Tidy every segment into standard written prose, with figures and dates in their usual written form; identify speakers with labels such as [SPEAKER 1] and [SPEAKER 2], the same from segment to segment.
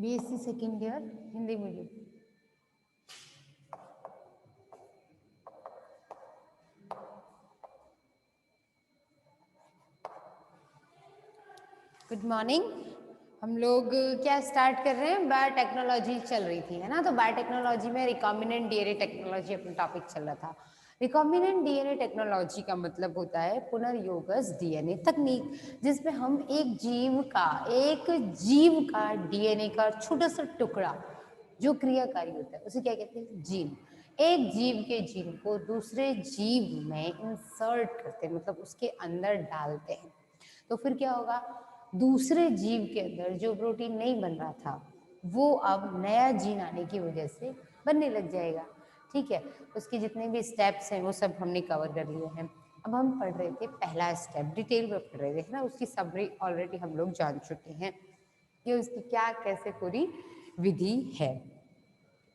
[SPEAKER 1] BSc second year Hindi medium. Good morning. हम लोग क्या स्टार्ट कर रहे हैं, बायोटेक्नोलॉजी चल रही थी, है ना। तो बायोटेक्नोलॉजी में रिकॉम्बिनेंट डीएनए टेक्नोलॉजी अपना टॉपिक चल रहा था। रिकॉम्बिनेंट डीएनए टेक्नोलॉजी का मतलब होता है पुनर्योगज डीएनए तकनीक, जिसमें हम एक जीव का डीएनए का छोटा सा टुकड़ा जो क्रियाकारी होता है उसे क्या कहते हैं, जीन। एक जीव के जीन को दूसरे जीव में इंसर्ट करते हैं, मतलब उसके अंदर डालते हैं। तो फिर क्या होगा, दूसरे जीव के अंदर जो प्रोटीन नहीं बन रहा था वो अब नया जीन आने की वजह से बनने लग जाएगा। ठीक है, उसके जितने भी स्टेप्स हैं वो सब हमने कवर कर लिए हैं। अब हम पढ़ रहे थे पहला स्टेप, डिटेल में पढ़ रहे थे ना, उसकी समरी ऑलरेडी हम लोग जान चुके हैं कि उसकी क्या कैसे पूरी विधि है।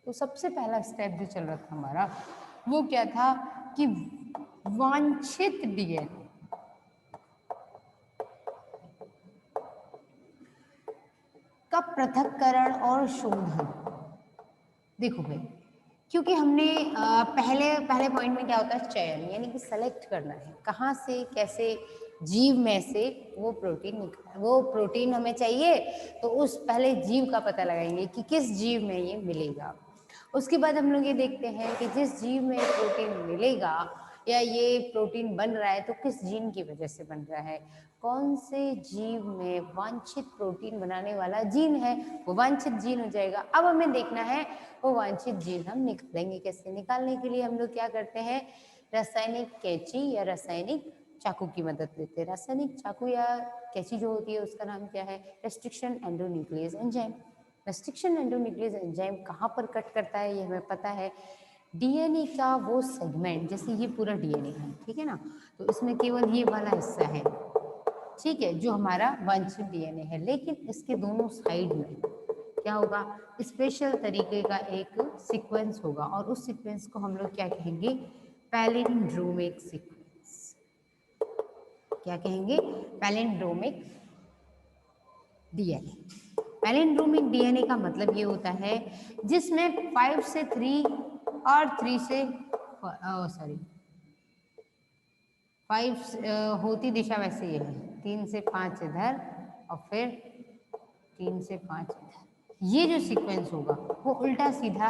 [SPEAKER 1] तो सबसे पहला स्टेप जो चल रहा था हमारा वो क्या था कि वांछित डीएनए का पृथक्करण और शोधन। देखो भाई, क्योंकि हमने पहले पॉइंट में क्या होता है, चयन, यानी कि सेलेक्ट करना है कहाँ से कैसे जीव में से वो प्रोटीन हमें चाहिए। तो उस पहले जीव का पता लगाएंगे कि किस जीव में ये मिलेगा। उसके बाद हम लोग ये देखते हैं कि जिस जीव में प्रोटीन मिलेगा या ये प्रोटीन बन रहा है तो किस जीन की वजह से बन रहा है, कौन से जीव में वांछित प्रोटीन बनाने वाला जीन है, वो वांछित जीन हो जाएगा। अब हमें देखना है वो वांछित जीन हम निकालेंगे कैसे। निकालने के लिए हम लोग क्या करते हैं, रासायनिक कैंची या रासायनिक चाकू की मदद लेते हैं। रासायनिक चाकू या कैंची जो होती है उसका नाम क्या है, restriction endonuclease enzyme. Restriction endonuclease enzyme कहाँ पर कट करता है ये हमें पता है, डीएनए का वो सेगमेंट, जैसे ये पूरा डीएनए है, ठीक है ना, तो इसमें केवल ये वाला हिस्सा है, ठीक है, जो हमारा वांछित डीएनए है। लेकिन इसके दोनों साइड में क्या होगा, स्पेशल तरीके का एक सीक्वेंस होगा और उस सीक्वेंस को हम लोग क्या कहेंगे, पैलिंड्रोमिक सीक्वेंस। क्या कहेंगे, पैलिंड्रोमिक डीएनए। पैलिंड्रोमिक डीएनए का मतलब ये होता है जिसमें 5 से 3 और 3 से 5 होती दिशा वैसे ये है, 3 से 5 इधर और फिर 3 से 5 इधर। ये जो सीक्वेंस होगा वो उल्टा सीधा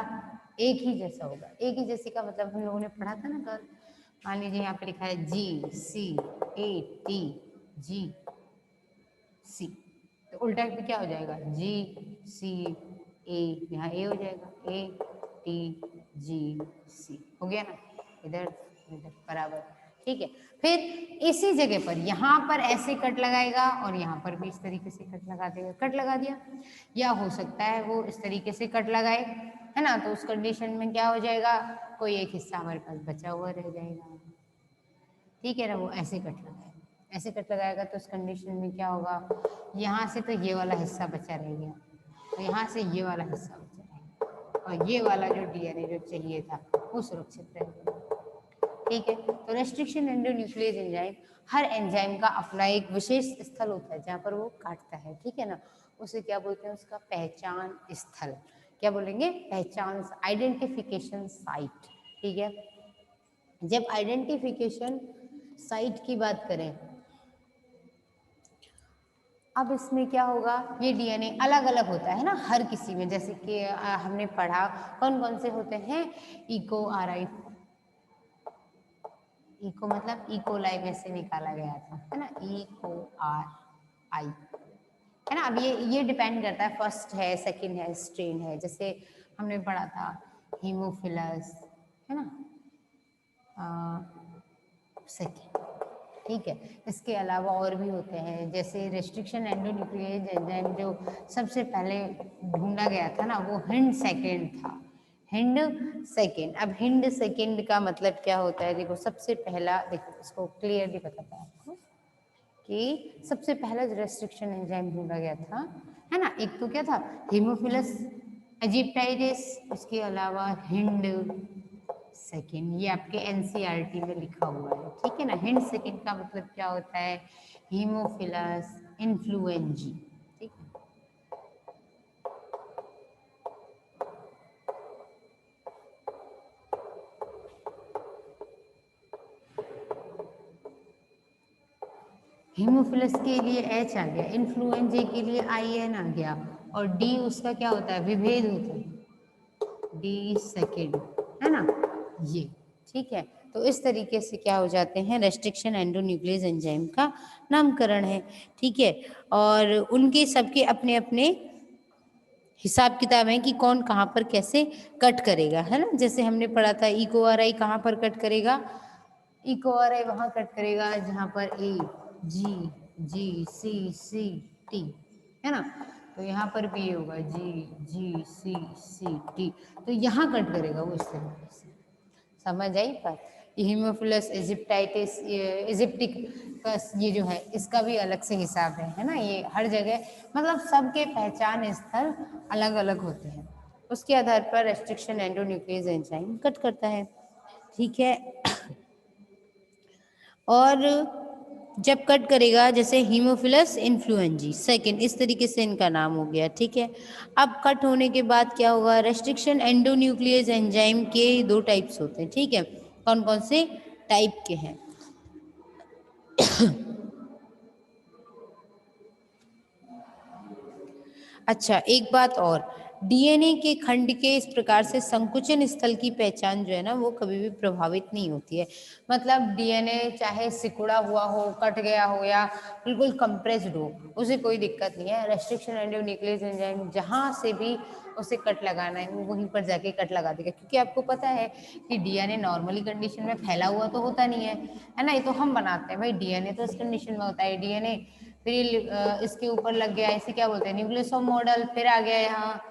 [SPEAKER 1] एक ही जैसा होगा। एक ही जैसे का मतलब हम लोगों ने पढ़ा था ना कल, मान लीजिए यहाँ पे लिखा है GCATGC, तो उल्टा पे क्या हो जाएगा, GCA, यहाँ ए हो जाएगा, ATGC हो गया ना, इधर इधर बराबर, ठीक है। फिर इसी जगह पर यहाँ पर ऐसे कट लगाएगा और यहाँ पर भी इस तरीके से कट लगा देगा, कट लगा दिया। या हो सकता है वो इस तरीके से कट लगाए, है ना, तो उस कंडीशन में क्या हो जाएगा, कोई एक हिस्सा हमारे पास बचा हुआ रह जाएगा, ठीक है ना। वो ऐसे कट लगाएगा, ऐसे कट लगाएगा तो उस कंडीशन में क्या होगा, यहाँ से तो ये वाला हिस्सा बचा रह गया, तो यहाँ से ये वाला हिस्सा बचा रहेगा और ये वाला जो डीएनए जो चाहिए था वो सुरक्षित रहेगा, ठीक है। तो रेस्ट्रिक्शन एंडोन्यूक्लियस एंजाइम, हर एंजाइम का अपना एक विशेष स्थल होता है जहाँ पर वो काटता है, ठीक है ना, उसे क्या बोलते हैं, उसका पहचान स्थल। क्या बोलेंगे, पहचान, आइडेंटिफिकेशन साइट, ठीक है। जब आइडेंटिफिकेशन साइट की बात करें, अब इसमें क्या होगा, ये डीएनए अलग अलग होता है ना हर किसी में, जैसे कि हमने पढ़ा कौन कौन से होते हैं, इको आरआई, इको मतलब इकोलाई में से निकाला गया था, है ना, इको आर आई, है ना। अब ये डिपेंड करता है, फर्स्ट है, सेकंड है, स्ट्रेन है, जैसे हमने पढ़ा था हीमोफिलस, है ना, सेकंड, ठीक है। इसके अलावा और भी होते हैं, जैसे रेस्ट्रिक्शन एंडोन्यूक्लियस एंजाइम जो सबसे पहले ढूंढा गया था ना, वो हिंड सेकेंड था, हिंड सेकेंड। अब हिंड सेकेंड का मतलब क्या होता है, देखो सबसे पहला, देखो इसको क्लियरली बताता है आपको कि सबसे पहला जो रेस्ट्रिक्शन एंजाइम ढूंढा गया था, है ना, एक तो क्या था, हीमोफिलस एजिप्टाइडिस, उसके अलावा हिंड सेकेंड, ये आपके एनसीईआरटी में लिखा हुआ है, ठीक है ना। हिंड सेकेंड का मतलब क्या होता है, हीमोफिलस इन्फ्लुएंजी, ठीक है। हीमोफिलस के लिए H आ गया, इन्फ्लुएंजा ए के लिए IN आ गया, और D उसका क्या होता है, विभेद होता है, D सेकेंड, है ना, ये ठीक है। तो इस तरीके से क्या हो जाते हैं, रेस्ट्रिक्शन एंडोन्यूक्लियस एंजाइम का नामकरण है, ठीक है। और उनके सबके अपने अपने हिसाब किताब है कि कौन कहाँ पर कैसे कट करेगा, है ना। जैसे हमने पढ़ा था EcoRI कहाँ पर कट करेगा, EcoRI वहाँ कट करेगा जहाँ पर AGGCCT, है ना। तो यहाँ पर भी ये होगा GGCCT, तो यहाँ कट करेगा वो इस तरीके से, समझ आई बात। हीमोफिलस इजिप्टाइटिस इजिप्टिक का ये जो है इसका भी अलग से हिसाब है ना। ये हर जगह मतलब सबके पहचान स्थल अलग अलग होते हैं, उसके आधार पर रेस्ट्रिक्शन एंडोन्यूक्लियस एंजाइम कट करता है, ठीक है। और जब कट करेगा जैसे हीमोफिलस इन्फ्लुएंजी सेकेंड, इस तरीके से इनका नाम हो गया, ठीक है। अब कट होने के बाद क्या होगा, रेस्ट्रिक्शन एंडोन्यूक्लियस एंजाइम के दो टाइप्स होते हैं, ठीक है। कौन कौन से टाइप के हैं अच्छा, एक बात और, डीएनए के खंड के इस प्रकार से संकुचन स्थल की पहचान जो है ना वो कभी भी प्रभावित नहीं होती है। मतलब डीएनए चाहे सिकुड़ा हुआ हो, कट गया हो या बिल्कुल कंप्रेस्ड हो, उसे कोई दिक्कत नहीं है। रेस्ट्रिक्शन एंडोन्यूक्लियस एंजाइम जहाँ से भी उसे कट लगाना है वो वहीं पर जाके कट लगा देगा, क्योंकि आपको पता है कि डीएनए नॉर्मली कंडीशन में फैला हुआ तो होता नहीं है ना। ये तो हम बनाते हैं भाई, डीएनए तो इस कंडीशन में होता है, डीएनए फिर इसके ऊपर लग गया, इसे क्या बोलते हैं, न्यूक्लियस ऑफ मॉडल, फिर आ गया यहाँ,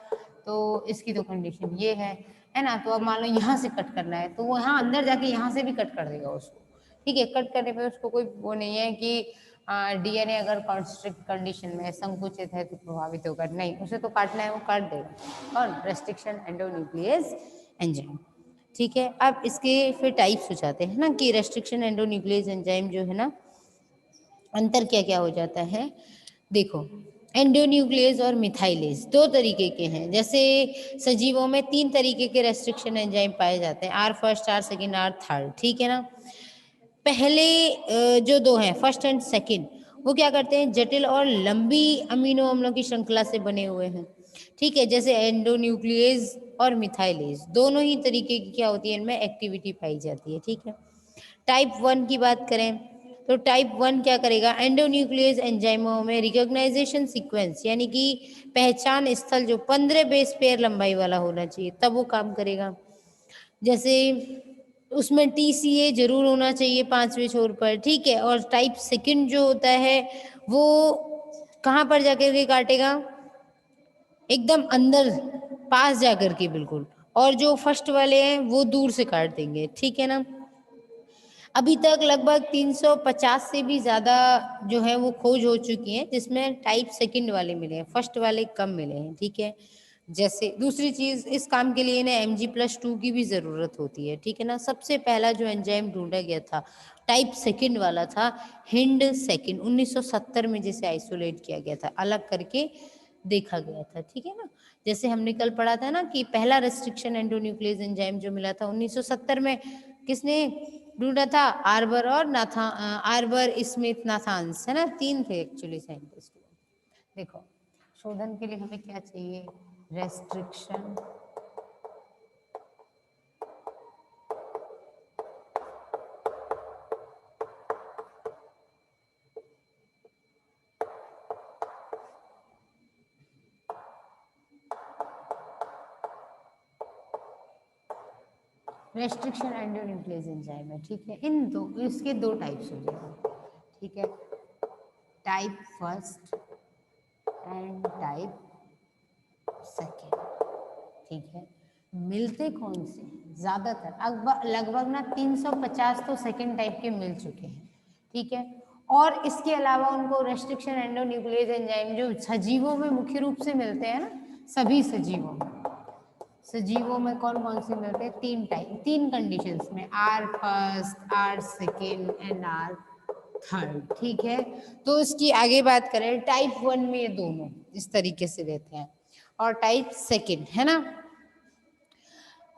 [SPEAKER 1] तो इसकी तो कंडीशन ये है ना। तो अब मान लो यहाँ से कट करना है तो वो यहाँ अंदर जाके यहाँ से भी कट कर देगा उसको, ठीक है। कट करने पे उसको कोई वो नहीं है कि डीएनए अगर कॉन्स्ट्रिक्ट कंडीशन में संकुचित है तो प्रभावित होगा, नहीं, उसे तो काटना है वो काट देगा। और रेस्ट्रिक्शन एंडोन्यूक्लियस एंजाइम, ठीक है। अब इसके फिर टाइप्स हो जाते हैं ना कि रेस्ट्रिक्शन एंडोन्यूक्लियस एंजाइम जो है ना, अंतर क्या क्या हो जाता है, देखो। एंडोन्यूक्लियस और मिथाइलेज दो तरीके के हैं। जैसे सजीवों में तीन तरीके के रेस्ट्रिक्शन एंजाइम पाए जाते हैं, R first, R second, R third, ठीक है ना। पहले जो दो हैं फर्स्ट एंड सेकेंड, वो क्या करते हैं, जटिल और लंबी अमीनो अम्लों की श्रृंखला से बने हुए हैं, ठीक है। जैसे एंडोन्यूक्लियस और मिथाइलेज दोनों ही तरीके की क्या होती है, इनमें एक्टिविटी पाई जाती है, ठीक है। टाइप 1 की बात करें तो टाइप 1 क्या करेगा, एंडोन्यूक्लियस एंजाइमों में रिकॉग्नाइजेशन सीक्वेंस यानी कि पहचान स्थल जो 15 बेस पेयर लंबाई वाला होना चाहिए तब वो काम करेगा। जैसे उसमें TCA जरूर होना चाहिए 5वें छोर पर, ठीक है। और टाइप सेकंड जो होता है वो कहाँ पर जाकर के काटेगा, एकदम अंदर पास जाकर के बिल्कुल, और जो फर्स्ट वाले हैं वो दूर से काट देंगे, ठीक है ना। अभी तक लगभग 350 से भी ज़्यादा जो है वो खोज हो चुकी हैं, जिसमें टाइप सेकंड वाले मिले हैं, फर्स्ट वाले कम मिले हैं, ठीक है। जैसे दूसरी चीज़, इस काम के लिए इन्हें Mg+2 की भी ज़रूरत होती है, ठीक है ना। सबसे पहला जो एंजाइम ढूंढा गया था टाइप सेकंड वाला था हिंड सेकंड, 1970 में जिसे आइसोलेट किया गया था, अलग करके देखा गया था, ठीक है ना। जैसे हमने कल पढ़ा था ना कि पहला रेस्ट्रिक्शन एंडोन्यूक्लियस एंजाइम जो मिला था 1970 में, किसने ढूंढा था, आर्बर और आर्बर स्मिथ नाथान्स, है ना, तीन थे एक्चुअली साइंटिस्ट। देखो शोधन के लिए हमें क्या चाहिए, रेस्ट्रिक्शन रेस्ट्रिक्शन एंडोन्यूक्लियस एंजाइम है, ठीक है। इन दो, इसके दो टाइप्स हो जाएंगे, ठीक है। Type first and type second, ठीक है। मिलते कौन से, ज्यादातर लगभग ना 350 तो सेकेंड टाइप के मिल चुके हैं, ठीक है। और इसके अलावा उनको रेस्ट्रिक्शन एंडोन्यूक्लियस एंजाइम जो सजीवों में मुख्य रूप से मिलते हैं ना, सभी सजीवों में कौन कौन से मिलते हैं, तीन टाइप, तीन कंडीशंस में, R first, R second and R third, ठीक है। तो इसकी आगे बात करें, टाइप 1 में ये दोनों इस तरीके से रहते हैं, और टाइप सेकेंड, है ना,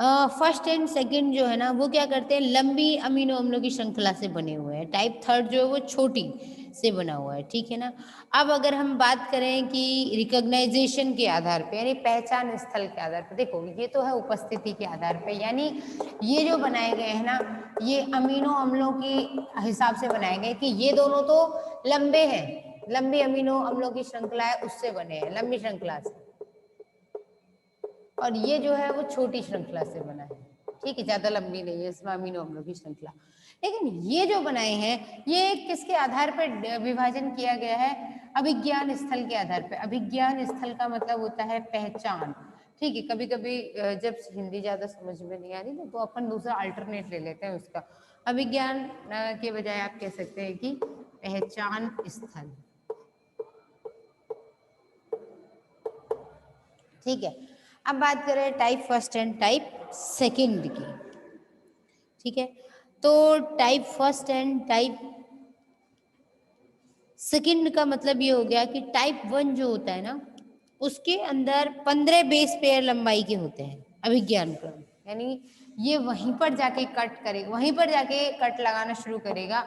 [SPEAKER 1] फर्स्ट एंड सेकंड जो है ना वो क्या करते हैं, लंबी अमीनो अम्लों की श्रृंखला से बने हुए हैं। टाइप थर्ड जो है वो छोटी से बना हुआ है, ठीक है ना। अब अगर हम बात करें कि रिकॉग्नाइजेशन के आधार पे, यानी पहचान स्थल के आधार पे, देखो ये तो है उपस्थिति के आधार पे, यानी ये जो बनाए गए हैं ना ये अमीनो अम्लों के हिसाब से बनाए गए कि ये दोनों तो लंबे हैं, लंबी अमीनो अम्लों की श्रृंखला है उससे बने हैं, लंबी श्रृंखला से, और ये जो है वो छोटी श्रृंखला से बना है, ठीक है, ज्यादा लंबी नहीं है, इसमें अमीनो अम्लों की श्रृंखला। लेकिन ये जो बनाए हैं ये किसके आधार पर विभाजन किया गया है, अभिज्ञान स्थल के आधार पर। अभिज्ञान स्थल का मतलब होता है पहचान, ठीक है। कभी कभी जब हिंदी ज्यादा समझ में नहीं आ रही तो अपन दूसरा अल्टरनेट ले लेते हैं उसका। अभिज्ञान के बजाय आप कह सकते हैं कि पहचान स्थल, ठीक है। अब बात करें type first and type second की, ठीक है। तो type first and type second का मतलब ये हो गया कि टाइप वन जो होता है ना उसके अंदर 15 बेस पेयर लंबाई के होते हैं अभिज्ञान क्रम, यानी ये वहीं पर जाके कट करेगा, वहीं पर जाके कट लगाना शुरू करेगा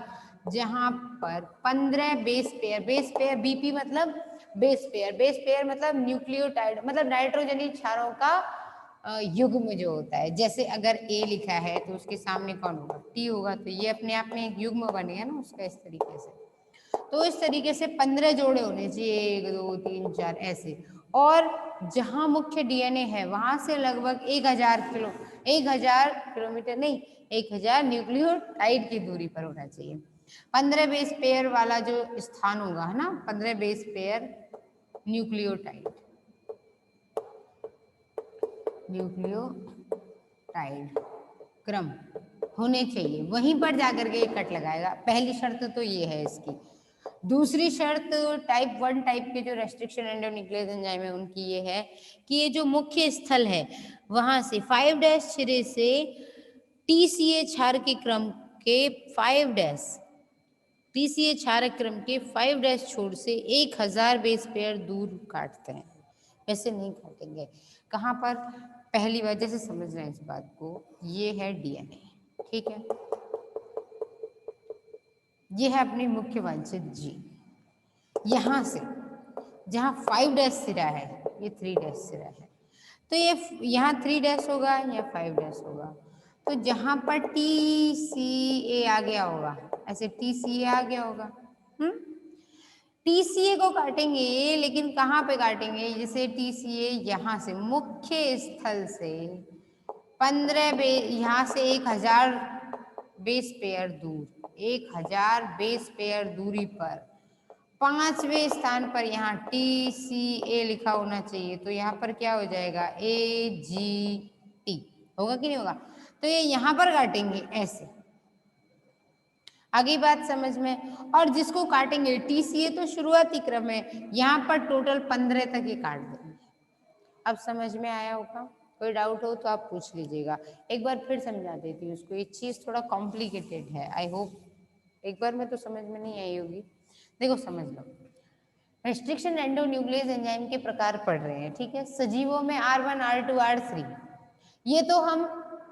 [SPEAKER 1] जहां पर 15 बेस पेयर बीपी मतलब बेस पेयर मतलब न्यूक्लियोटाइड मतलब नाइट्रोजनी क्षारों का युग्म जो होता है। जैसे अगर ए लिखा है तो उसके सामने कौन होगा, टी होगा, तो ये अपने आप में एक युग्म बनेगा ना उसका, इस तरीके से। तो इस तरीके से 15 जोड़े होने चाहिए, 1 2 3 4 ऐसे। और जहां मुख्य डीएनए है वहां से लगभग 1000 किलोमीटर नहीं, 1000 न्यूक्लियोटाइड की दूरी पर होना चाहिए। 15 बेस पेयर वाला जो स्थान होगा है ना, 15 बेस पेयर न्यूक्लियोटाइड क्रम होने चाहिए, वहीं पर जाकर के कट लगाएगा। पहली शर्त तो ये है इसकी। दूसरी शर्त टाइप वन टाइप के जो रेस्ट्रिक्शन एंडोन्यूक्लियस एंजाइम है उनकी ये है कि ये जो मुख्य स्थल है वहां से 5' सिरे से टीसीए क्षार के क्रम के 5' टीसीए क्षार क्रम के 5' छोर से 1000 बेस पेयर दूर काटते हैं। वैसे नहीं काटेंगे। कहाँ पर, पहली बार जैसे समझ रहे हैं इस बात को, ये है डीएनए, ठीक है, ये है अपनी मुख्य वांछित जीन। यहां से जहां 5' सिरा है ये 3' सिरा है, तो ये यहाँ 3' होगा या 5' होगा। तो जहां पर टी सी ए आ गया होगा, ऐसे टी सी ए आ गया होगा, टीसीए को काटेंगे, लेकिन कहाँ पे काटेंगे, जैसे टीसीए यहाँ से मुख्य स्थल से 15 यहाँ से 1000 बेस पेयर दूर, 1000 बेस पेयर दूरी पर 5वें स्थान पर यहाँ TCA लिखा होना चाहिए। तो यहाँ पर क्या हो जाएगा, AGT होगा कि नहीं होगा। तो ये यहाँ पर काटेंगे ऐसे, आगे बात समझ में। और जिसको काटेंगे TCA तो शुरुआती क्रम है, यहाँ पर टोटल 15 तक ही काट देंगे। अब समझ में आया होगा, कोई डाउट हो तो आप पूछ लीजिएगा, एक बार फिर समझा देती हूँ उसको। ये चीज थोड़ा कॉम्प्लिकेटेड है, आई होप एक बार में तो समझ में नहीं आई होगी। देखो समझ लो, रेस्ट्रिक्शन एंडोन्यूक्लियस एंजाइम के प्रकार पढ़ रहे हैं, ठीक है। सजीवों में R1 R2 R3 ये तो हम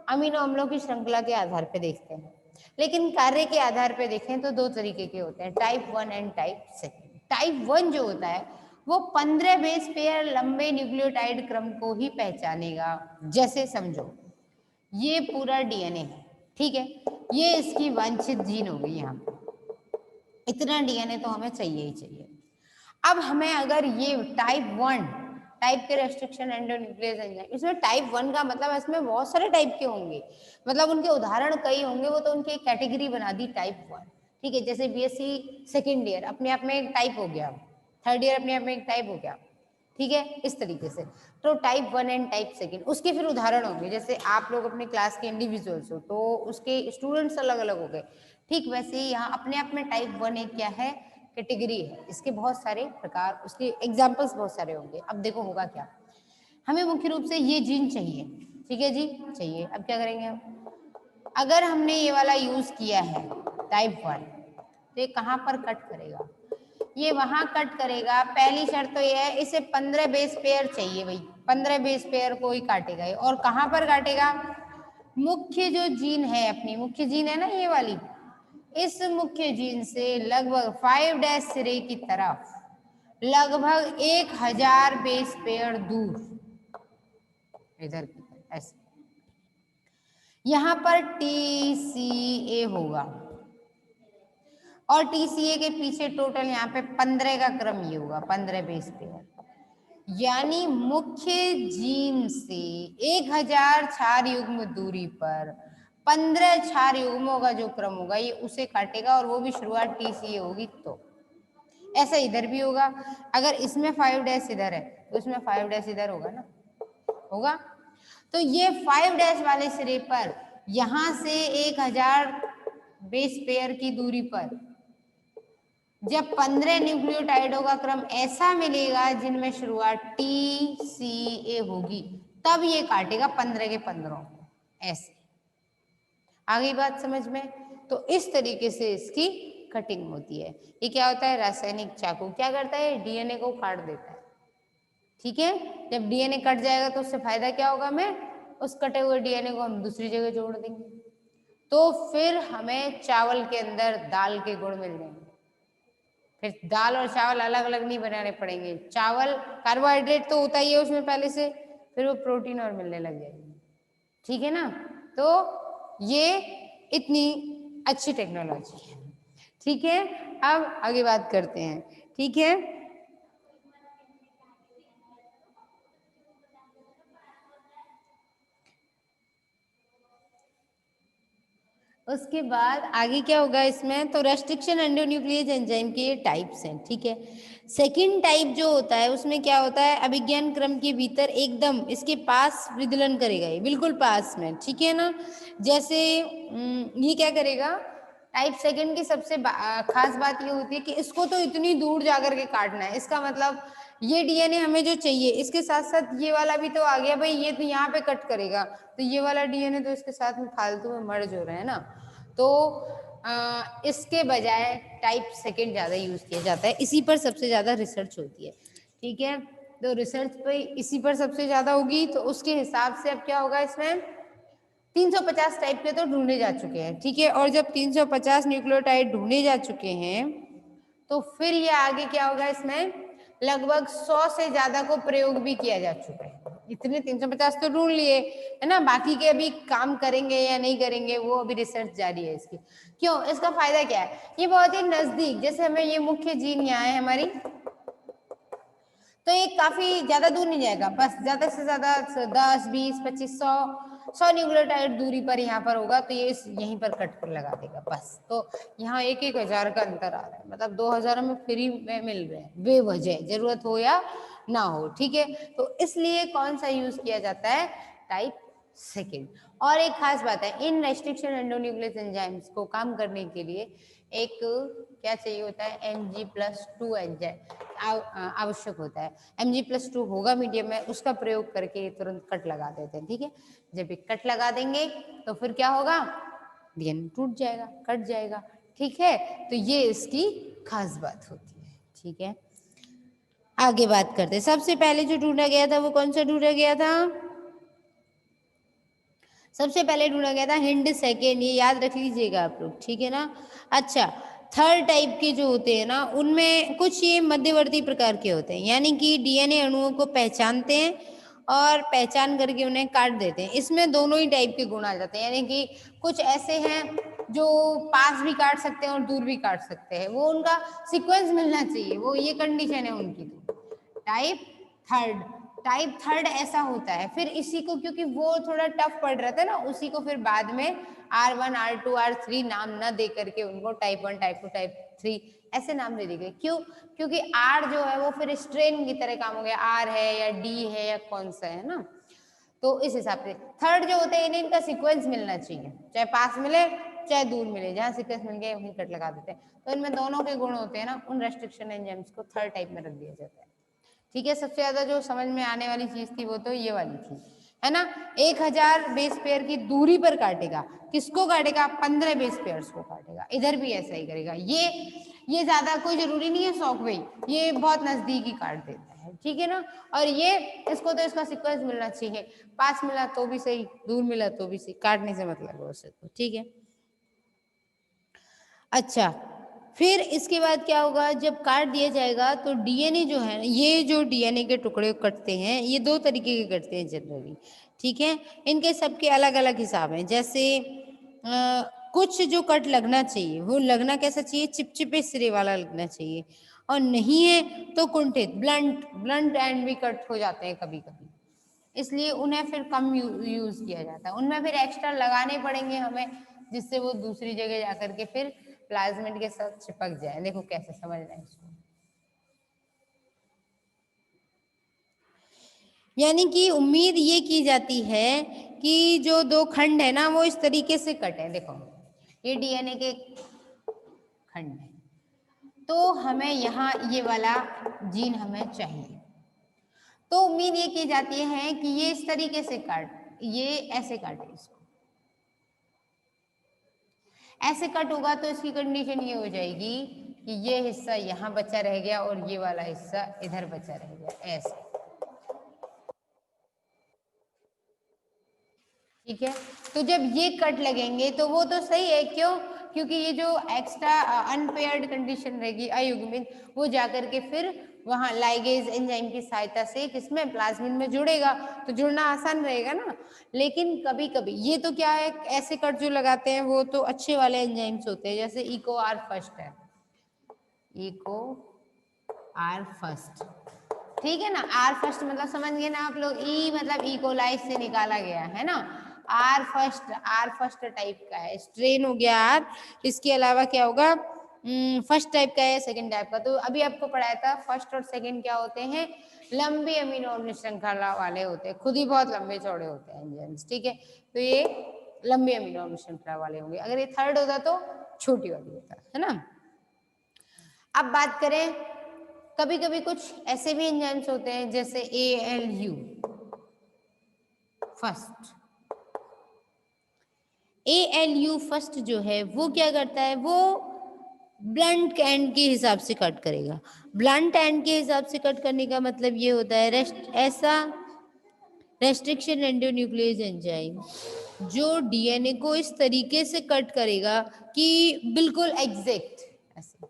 [SPEAKER 1] अमीनो अम्लों की श्रृंखला के आधार पे देखते हैं, लेकिन कार्य के आधार पे देखें तो दो तरीके के होते हैं, type 1 and type second. Type 1 जो होता है वो 15 बेस पेयर लंबे न्यूक्लियोटाइड क्रम को ही पहचानेगा। जैसे समझो ये पूरा डीएनए है, ठीक है, ये इसकी वांछित जीन होगी, यहाँ इतना डीएनए तो हमें चाहिए ही चाहिए। अब हमें अगर ये टाइप 1 टाइप के रेस्ट्रिक्शन एंडोन्यूक्लियस एंजाइम, इसमें टाइप 1 का मतलब इसमें बहुत सारे टाइप के होंगे, मतलब उनके उदाहरण कई होंगे, वो तो उनकी एक कैटेगरी बना दी टाइप 1, ठीक है। जैसे बीएससी सेकेंड ईयर अपने आप में एक टाइप हो गया, थर्ड ईयर अपने आप में एक टाइप हो गया, ठीक है, इस तरीके से। तो टाइप 1 एंड टाइप सेकेंड, उसके फिर उदाहरण होंगे। जैसे आप लोग अपने क्लास के इंडिविजुअल्स हो तो उसके स्टूडेंट्स अलग अलग हो गए, ठीक वैसे ही यहाँ अपने आप में टाइप 1 एक क्या है, कैटेगरी है, इसके बहुत सारे प्रकार, उसके एग्जाम्पल्स बहुत सारे होंगे। अब देखो होगा क्या, हमें मुख्य रूप से ये जीन चाहिए, ठीक है जी, चाहिए। अब क्या करेंगे हम, अगर हमने ये वाला यूज किया है टाइप 1 तो ये कहाँ पर कट करेगा, ये वहां कट करेगा। पहली शर्त तो ये है इसे 15 बेस पेयर चाहिए भाई, 15 बेस पेयर को ही काटेगा ये। और कहाँ पर काटेगा, मुख्य जो जीन है, अपनी मुख्य जीन है ना ये वाली, इस मुख्य जीन से लगभग 5' सिरे की तरफ लगभग 1000 बेस पेयर दूर इधर की तरफ ऐसे, यहां पर TCA होगा और TCA के पीछे टोटल यहाँ पे 15 का क्रम ये होगा, 15 बेस पेयर, यानी मुख्य जीन से 1000 क्षार युग्म दूरी पर 15 क्षार युग्मों का जो क्रम होगा ये उसे काटेगा और वो भी शुरुआत TCA होगी। तो ऐसा इधर भी होगा, अगर इसमें 5' इधर है तो इसमें 5' इधर होगा ना, होगा। तो ये 5' वाले सिरे पर यहां से 1000 बेस पेयर की दूरी पर जब 15 न्यूक्लियोटाइडों का क्रम ऐसा मिलेगा जिनमें शुरुआत TCA होगी, तब ये काटेगा 15 के 15 ऐसे। आगे बात समझ में? तो इस तरीके से इसकी कटिंग होती है। ये क्या होता है? रासायनिक चाकू क्या करता है? DNA को काट देता है। ठीक है, जब DNA कट जाएगा तो उससे फायदा क्या होगा? हमें उस कटे हुए DNA को हम दूसरी जगह जोड़ देंगे, तो फिर हमें चावल के अंदर दाल के गुण मिल जाएंगे। फिर दाल और चावल अलग अलग नहीं बनाने पड़ेंगे। चावल कार्बोहाइड्रेट तो होता ही है उसमें पहले से, फिर वो प्रोटीन और मिलने लग जाएगी। ठीक है ना? तो ये इतनी अच्छी टेक्नोलॉजी है। ठीक है, अब आगे बात करते हैं। ठीक है, उसके बाद आगे क्या होगा इसमें? तो रेस्ट्रिक्शन एंडोन्यूक्लियस एंजाइम के ये टाइप्स हैं। ठीक है, सेकंड टाइप जो होता है उसमें क्या होता है? अभिज्ञान क्रम के भीतर एकदम इसके पास विदलन करेगा, ये बिल्कुल पास में। ठीक है ना? जैसे ये क्या करेगा? टाइप सेकंड की सबसे खास बात ये होती है कि इसको तो इतनी दूर जाकर के काटना है। इसका मतलब ये DNA हमें जो चाहिए, इसके साथ साथ ये वाला भी तो आ गया भाई, ये तो यहाँ पे कट करेगा, तो ये वाला DNA तो इसके साथ में फालतू में मर्ज हो रहा है ना। तो इसके बजाय टाइप सेकंड ज़्यादा यूज़ किया जाता है, इसी पर सबसे ज़्यादा रिसर्च होती है। ठीक है, तो रिसर्च पे इसी पर सबसे ज़्यादा होगी, तो उसके हिसाब से अब क्या होगा इसमें? 350 टाइप के तो ढूंढे जा चुके हैं। ठीक है, और जब 350 न्यूक्लियोटाइड ढूंढे जा चुके हैं तो फिर ये आगे क्या होगा इसमें? लगभग 100 से ज्यादा को प्रयोग भी किया जा चुका है। इतने 350 तो ढूंढ लिए है ना, बाकी के अभी काम करेंगे या नहीं करेंगे वो अभी रिसर्च जारी है इसकी। क्यों? इसका फायदा क्या है? ये बहुत ही नजदीक, जैसे हमें ये मुख्य जीन यहाँ है हमारी, तो ये काफी ज्यादा दूर नहीं जाएगा, बस ज्यादा से ज्यादा 10, 20, 25, 100 न्यूक्लियोटाइड दूरी पर यहाँ पर होगा, तो ये यहीं पर कट कर लगा देगा बस। तो यहाँ 1,000 का अंतर आ रहा है, मतलब 2000 में फ्री में मिल रहे हैं बेवजह, जरूरत हो या ना हो। ठीक है, तो इसलिए कौन सा यूज किया जाता है? Type second. और एक खास बात है, इन रेस्ट्रिक्शन एंडोन्यूक्लियस एंजाइम्स को काम करने के लिए एक क्या चाहिए होता है? Mg+2 एंजाइम आवश्यक होता है। Mg+2 होगा मीडियम में, उसका प्रयोग करके तुरंत कट लगा देते हैं। ठीक है, जब एक कट लगा देंगे तो फिर क्या होगा? DNA टूट जाएगा, कट जाएगा। ठीक है, तो ये इसकी खास बात होती है। ठीक है, आगे बात करते हैं। सबसे पहले जो ढूंढा गया था वो कौन सा ढूंढा गया था? सबसे पहले ढूंढा गया था हिंड सेकेंड, ये याद रख लीजिएगा आप लोग। ठीक है ना? अच्छा, थर्ड टाइप के जो होते हैं ना, उनमें कुछ ये मध्यवर्ती प्रकार के होते हैं, यानी कि DNA अणुओं को पहचानते हैं और पहचान करके उन्हें काट देते हैं। इसमें दोनों ही टाइप के गुण आ जाते हैं, यानी कि कुछ ऐसे हैं जो पास भी काट सकते हैं और दूर भी काट सकते हैं, वो उनका सीक्वेंस मिलना चाहिए, वो ये कंडीशन है उनकी। टाइप थर्ड ऐसा होता है, फिर इसी को, क्योंकि वो थोड़ा टफ पड़ रहा था ना, उसी को फिर बाद में R1, R2, R3 नाम न दे करके उनको टाइप 1, टाइप 2, टाइप 3 ऐसे नाम दे दिए। क्यों? क्योंकि R जो है वो फिर स्ट्रेन की तरह काम हो गया, R है या D है या कौन सा है ना, तो इस हिसाब से थर्ड जो होते हैं इन्हें इनका सीक्वेंस मिलना चाहिए, चाहे पास मिले चाहे दूर मिले, जहां सीक्वेंस मिल गया वहीं कट लगा देते हैं। तो इनमें दोनों के गुण होते हैं ना, उन रेस्ट्रिक्शन एंजाइम्स को थर्ड टाइप में रख दिया जाता है। ठीक है, सबसे ज्यादा जो समझ में आने वाली चीज थी वो तो ये वाली थी, है ना? 1000 बेस पेयर की दूरी पर काटेगा, किसको काटेगा? 15 बेस पेयर्स को काटेगा। इधर भी ऐसा ही करेगा। ये ज्यादा कोई जरूरी नहीं है 100 भाई, ये बहुत नजदीकी काट देता है, ठीक है ना। और ये इसको तो इसका सीक्वेंस मिलना चाहिए, पास मिला तो भी सही, दूर मिला तो भी सही, काटने से मतलब है उसे तो, ठीक है। अच्छा, फिर इसके बाद क्या होगा, जब काट दिया जाएगा तो डीएनए जो है, ये जो डीएनए के टुकड़े कटते हैं ये दो तरीके के कटते हैं जनरली, ठीक है। इनके सबके अलग अलग हिसाब हैं। जैसे कुछ जो कट लगना चाहिए वो लगना कैसा चाहिए, चिपचिपे सिरे वाला लगना चाहिए, और नहीं है तो कुंठित ब्लंट ब्लंट एंड भी कट हो जाते हैं कभी कभी, इसलिए उन्हें फिर कम यूज किया जाता है। उनमें फिर एक्स्ट्रा लगाने पड़ेंगे हमें, जिससे वो दूसरी जगह जाकर के फिर प्लाज्मिड के साथ चिपक जाए। देखो कैसे समझना है इसको, यानी कि उम्मीद ये की जाती है कि जो दो खंड है ना वो इस तरीके से कटे। देखो ये डीएनए के खंड है, तो हमें यहाँ ये वाला जीन हमें चाहिए, तो उम्मीद ये की जाती है कि ये इस तरीके से काट, ये ऐसे काटे, इसको ऐसे कट होगा तो इसकी कंडीशन ये हो जाएगी कि ये हिस्सा यहाँ बचा रह गया और ये वाला हिस्सा इधर बचा रह गया, ऐसे, ठीक है। तो जब ये कट लगेंगे तो वो तो सही है, क्यों, क्योंकि ये जो एक्स्ट्रा अनपेयर्ड कंडीशन रहेगी अयुग्मित, वो जाकर के फिर वहां लाइगेज एंजाइम की सहायता से किसमें, प्लाज्मिड में जुड़ेगा, तो जुड़ना आसान रहेगा ना। लेकिन कभी कभी ये तो क्या है, ऐसे कट जो लगाते हैं वो तो अच्छे वाले एंजाइम्स होते हैं, जैसे इको आर फर्स्ट है, इको आर फर्स्ट, ठीक है ना। आर फर्स्ट मतलब समझ गए ना आप लोग, ई मतलब इकोलाई से निकाला गया है ना, आर फर्स्ट टाइप का है, स्ट्रेन हो गया आर। इसके अलावा क्या होगा, फर्स्ट टाइप का है, सेकंड टाइप का। तो अभी आपको पढ़ाया था फर्स्ट और सेकंड क्या होते हैं, लंबी अमीनो श्रृंखला वाले होते हैं, खुद ही बहुत लंबे चौड़े होते हैं एंजाइम्स, ठीक है। तो ये लंबी अमीनो श्रृंखला वाले होंगे, अगर ये थर्ड होता तो छोटी वाली होता है ना। अब बात करें, कभी कभी कुछ ऐसे भी एंजाइम्स होते हैं जैसे ALU फर्स्ट। ALU फर्स्ट जो है वो क्या करता है, वो ब्लंट एंड के हिसाब से कट करेगा। ब्लंट एंड के हिसाब से कट करने का मतलब ये होता है रेस्ट्रिक्शन एंडोन्यूक्लियस एंजाइम जो डीएनए को इस तरीके से कट करेगा कि बिल्कुल एग्जैक्ट ऐसे,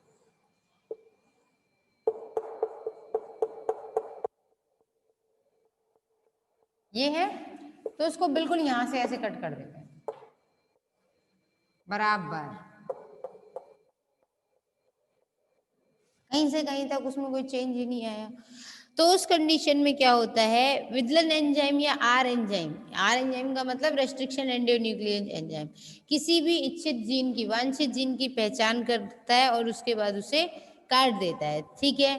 [SPEAKER 1] ये है, तो इसको बिल्कुल यहां से ऐसे कट कर देते हैं बराबर, कहीं से कहीं तक उसमें कोई चेंज ही नहीं आया। तो उस कंडीशन में क्या होता है, विदलन एंजाइम या आर एंजाइम का मतलब रेस्ट्रिक्शन एंडोन्यूक्लियस एंजाइम, किसी भी इच्छित जीन की, वांछित जीन की पहचान करता है और उसके बाद उसे काट देता है, ठीक है।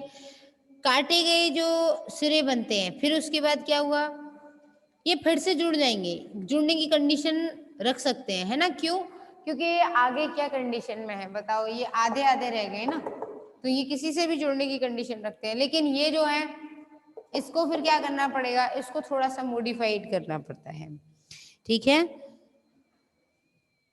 [SPEAKER 1] काटे गए जो सिरे बनते हैं, फिर उसके बाद क्या हुआ, ये फिर से जुड़ जाएंगे, जुड़ने की कंडीशन रख सकते हैं, है ना। क्यों, क्योंकि ये आगे क्या कंडीशन में है बताओ, ये आधे आधे रह गए ना, तो ये किसी से भी जुड़ने की कंडीशन रखते हैं। लेकिन ये जो है इसको फिर क्या करना पड़ेगा, इसको थोड़ा सा मॉडिफाइड करना पड़ता है, ठीक है।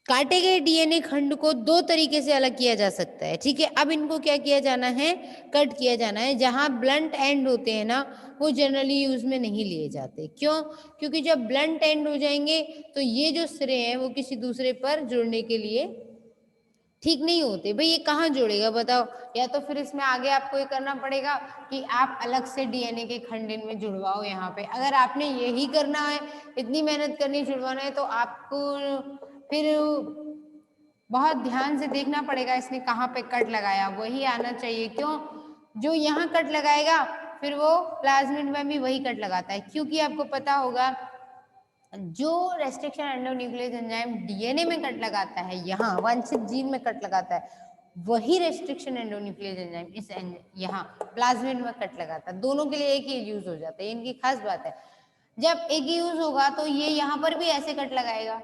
[SPEAKER 1] काटे गए डीएनए खंड को दो तरीके से अलग किया जा सकता है, ठीक है। अब इनको क्या किया जाना है, कट किया जाना है। जहां ब्लंट एंड होते हैं ना वो जनरली यूज में नहीं लिए जाते, क्यों, क्योंकि जब ब्लंट एंड हो जाएंगे तो ये जो सिरे हैं वो किसी दूसरे पर जुड़ने के लिए ठीक नहीं होते। भाई ये कहाँ जोड़ेगा बताओ, या तो फिर इसमें आगे आपको ये करना पड़ेगा कि आप अलग से डीएनए के खंड इनमें जुड़वाओ यहाँ पे। अगर आपने यही करना है, इतनी मेहनत करनी, जुड़वाना है, तो आपको फिर बहुत ध्यान से देखना पड़ेगा इसने कहाँ पे कट लगाया, वही आना चाहिए। क्यों, जो यहाँ कट लगाएगा फिर वो प्लाज्मिड में भी वही कट लगाता है, क्योंकि आपको पता होगा जो रेस्ट्रिक्शन एंडोन्यूक्लियस एंजाइम डीएनए में कट लगाता है, यहाँ वांछित जीन में कट लगाता है, वही रेस्ट्रिक्शन एंडोन्यूक्लियस एंजाइम इस यहाँ प्लाज्मिड में कट लगाता है। दोनों के लिए एक ही यूज हो जाता है, इनकी खास बात है। जब एक ही यूज होगा तो ये यहाँ पर भी ऐसे कट लगाएगा।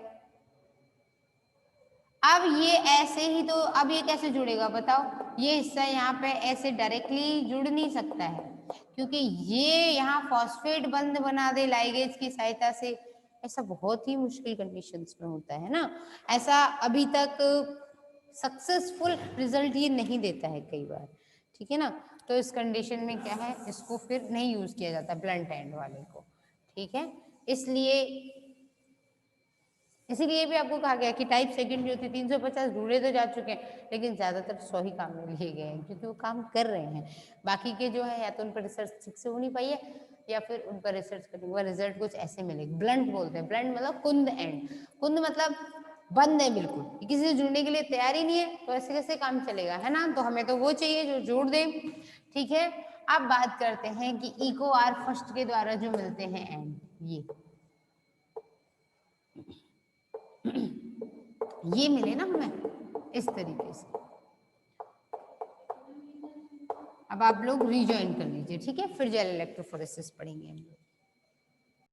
[SPEAKER 1] अब ये ऐसे ही, तो अब ये कैसे जुड़ेगा बताओ, ये हिस्सा यहाँ पे ऐसे डायरेक्टली जुड़ नहीं सकता है, क्योंकि ये यहाँ फॉस्फेट बंध बना दे लाइगेज की सहायता से, ऐसा बहुत ही मुश्किल कंडीशंस में होता है ना। ऐसा अभी तक सक्सेसफुल रिजल्ट ये नहीं देता है कई बार, ठीक है ना। तो इस कंडीशन में क्या है, इसको फिर नहीं यूज किया जाता ब्लंट एंड वाले को, ठीक है। इसीलिए भी आपको कहा गया कि टाइप सेकंड जो थी 350 ढूंढे तो जा चुके हैं, लेकिन ज्यादातर 100 ही काम में लिए गए हैं, क्योंकि वो काम कर रहे हैं। बाकी के जो है या तो उन पर रिसर्च ठीक से हो नहीं पाई है, या फिर उन पर रिसर्च करने के बाद रिजल्ट कुछ ऐसे मिलेगा। ब्लंट बोलते हैं, ब्लंट मतलब कुंद एंड, कुंद मतलब बंद है बिल्कुल, किसी से जुड़ने के लिए तैयार ही नहीं है, तो ऐसे कैसे काम चलेगा, है ना। तो हमें तो वो चाहिए जो जोड़ दे, ठीक है। अब बात करते हैं कि इको आर फर्स्ट के द्वारा जो मिलते हैं एंड, ये मिले ना हमें इस तरीके से। अब आप लोग रिजॉइन कर लीजिए, ठीक है, फिर जेल इलेक्ट्रोफोरेसिस पढ़ेंगे हम लोग।